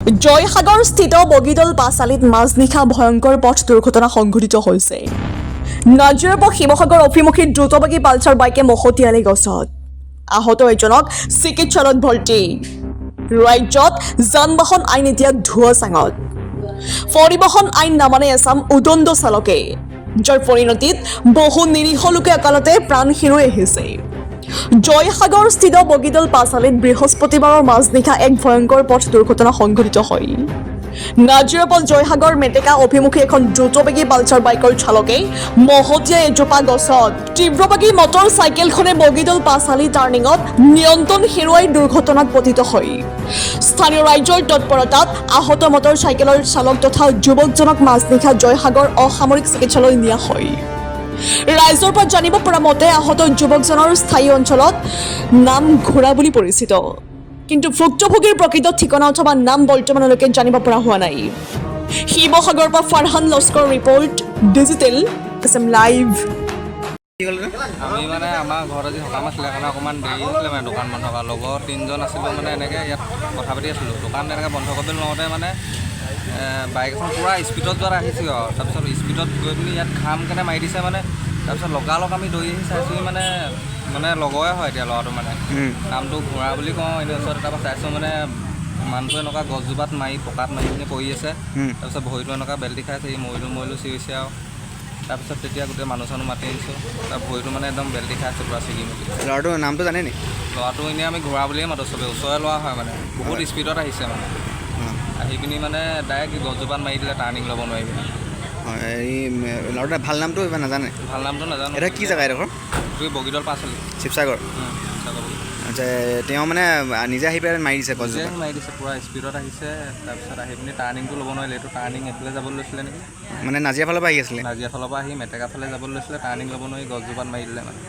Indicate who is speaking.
Speaker 1: জয়সাগৰ স্থিত বগীদল পাঁচালিত মাজনিশা ভয়ংকৰ পথ দুৰ্ঘটনা সংঘটিত হৈছে। নাজিৰাৰ পৰা শিৱসাগৰ অভিমুখী দ্ৰুতবেগী পালচাৰ বাইকে মহতিয়ালে গছত। আহত এজনক চিকিৎসালয়ত ভৰ্তি। ৰাজ্যত যান বাহন আইন এতিয়া ধোঁৱাচাঙত। পৰিবহণ আইন নামানে এচাম উদণ্ড চালকে, যাৰ পৰিণতিত বহু নিৰীহ লোকে অকালতে প্ৰাণ হেৰুৱাই আহিছে। জয়সাগৰ স্থিত বগীদল পাঁচালিত বৃহস্পতিবাৰৰ মাজনিশা এক ভয়ংকৰ পথ দুৰ্ঘটনা সংঘটিত হয়। নাজিৰাৰ পৰা জয়সাগৰ মেটেকা অভিমুখী এখন দ্ৰুতবেগী পালচাৰ বাইকৰ চালকে মহতিয়াই এজোপা গছত। তীব্ৰবেগী মটৰ চাইকেলখনে বগীদল পাঁচালি টাৰ্ণিঙত নিয়ন্ত্ৰণ হেৰুৱাই দুৰ্ঘটনাত পতিত হয়। স্থানীয় ৰাইজৰ তৎপৰতাত আহত মটৰ চাইকেলৰ চালক তথা যুৱকজনক মাজনিশা জয়সাগৰ অসামৰিক চিকিৎসালয়লৈ নিয়া হয়। ৰাইজৰ পৰা জানিব পৰা মতে আহত যুৱকজনৰ স্থায়ী অঞ্চলত নাম ঘোঁৰা বুলি পৰিচিত, কিন্তু ভুক্তভোগীৰ প্ৰকৃত ঠিকনা অথবা নাম বৰ্তমানলৈকে জানিব পৰা হোৱা নাই। শিৱসাগৰৰ পৰা Farhan Laskar report, digital SM live.
Speaker 2: আমি মানে আমাৰ ঘৰত আজি সকাম আছিলে কাৰণে অকণমান দেৰি হৈছিলে মানে দোকান বন্ধ কৰা। লগৰ তিনিজন আছিলোঁ মানে এনেকৈ ইয়াত কথা পাতি আছিলোঁ। দোকান এনেকৈ বন্ধ কৰিবলৈ লওঁতে মানে বাইক এখন পূৰা স্পীডত যোৱাত আহিছোঁ আৰু তাৰপিছত স্পীডত গৈ পিনি ইয়াত খাম কেনে মাৰি দিছে মানে। তাৰপিছত লগালগ আমি দৌৰি আহি চাইছোঁ মানে লগৰে হয় এতিয়া ল'ৰাটো মানে নামটো ঘোঁৰা বুলি কওঁ। এনেই ওচৰত তাৰপৰা চাইছোঁ মানে মানুহটো এনেকুৱা গছজোপাত মাৰি পকাত মাৰি পিনি পৰি আছে। তাৰপিছত ভৰিটো এনেকুৱা বেল্টি খাই আছে, মৰিলো চিঞৰিছে আৰু তাৰপিছত তেতিয়া গোটেই মানুহ চানুহ মাতি আনিছোঁ। তাৰ ভৰিটো মানে একদম বেল্টি খাই আছে পূৰা ছিগি মেলি।
Speaker 3: ল'ৰাটোৰ নামটো জানে নি?
Speaker 2: ল'ৰাটো এনেই আমি ঘোঁৰা বুলিয়ে মাতোঁ, চবেই ওচৰে লোৱা হয় মানে। বহুত স্পীডত আহিছে মানে, আহি পিনি মানে ডাইৰেক্ট গছজোপাত মাৰি দিলে, টাৰ্ণিং ল'ব নোৱাৰি পিনি।
Speaker 3: হয়, এই ল'ৰাটোৰ ভাল নামটো ইমান নাজানে?
Speaker 2: ভাল নামটো নাজানো।
Speaker 3: এটা কি জেগা এডোখৰ?
Speaker 2: বগীদল পাঁচালি,
Speaker 3: শিৱসাগৰ। আচ্ছা, তেওঁ মানে নিজে আহি পেলাই মাৰি দিছে গছজোপা?
Speaker 2: মাৰি দিছে, পূৰা স্পীডত আহিছে। তাৰপিছত আহি পিনি টাৰ্ণিংটো ল'ব নোৱাৰিলে। এইটো টাৰ্ণিং এইফালে যাবলৈ লৈছিলে নেকি,
Speaker 3: মানে নাজিৰা ফালৰ পৰা আহি আছিলে?
Speaker 2: নাজিৰা ফালৰ পৰা আহি মেটেকা ফালে যাবলৈ লৈছিলে, টাৰ্ণিং ল'ব নোৱাৰি গছজোপাত মাৰি দিলে মানে।